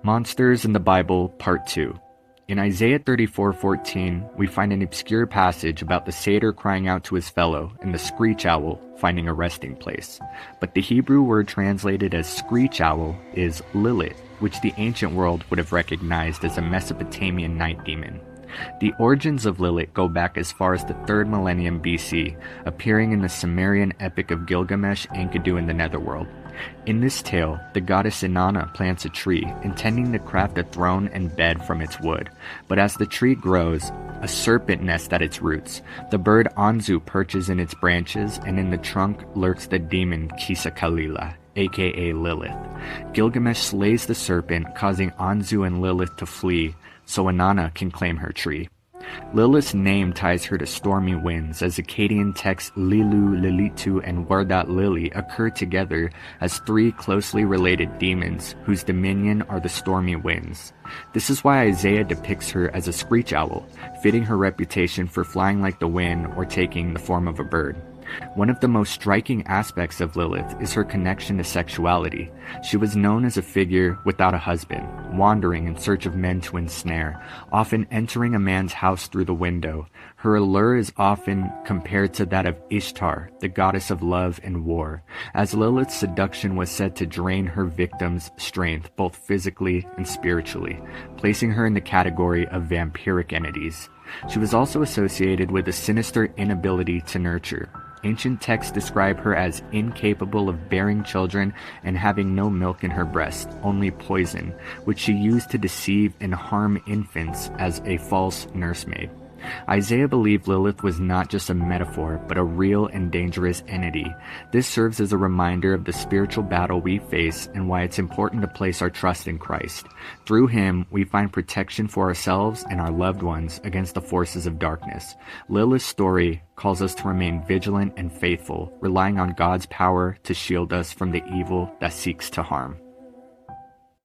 Monsters in the Bible, Part 2. In Isaiah 34:14, we find an obscure passage about the satyr crying out to his fellow and the screech owl finding a resting place. But the Hebrew word translated as screech owl is Lilith, which the ancient world would have recognized as a Mesopotamian night demon. The origins of Lilith go back as far as the 3rd millennium BC, appearing in the Sumerian Epic of Gilgamesh Enkidu in the Netherworld. In this tale, the goddess Inanna plants a tree, intending to craft a throne and bed from its wood. But as the tree grows, a serpent nests at its roots. The bird Anzu perches in its branches, and in the trunk lurks the demon Kisa Kalila, aka Lilith. Gilgamesh slays the serpent, causing Anzu and Lilith to flee, so Inanna can claim her tree. Lilith's name ties her to stormy winds, as Akkadian texts Lilu, Lilitu, and Wardat Lili occur together as 3 closely related demons whose dominion are the stormy winds. This is why Isaiah depicts her as a screech owl, fitting her reputation for flying like the wind or taking the form of a bird. One of the most striking aspects of Lilith is her connection to sexuality. She was known as a figure without a husband, wandering in search of men to ensnare, often entering a man's house through the window. Her allure is often compared to that of Ishtar, the goddess of love and war, as Lilith's seduction was said to drain her victim's strength both physically and spiritually, placing her in the category of vampiric entities. She was also associated with a sinister inability to nurture. Ancient texts describe her as incapable of bearing children and having no milk in her breast, only poison, which she used to deceive and harm infants as a false nursemaid. Isaiah believed Lilith was not just a metaphor, but a real and dangerous entity. This serves as a reminder of the spiritual battle we face and why it's important to place our trust in Christ. Through Him, we find protection for ourselves and our loved ones against the forces of darkness. Lilith's story calls us to remain vigilant and faithful, relying on God's power to shield us from the evil that seeks to harm.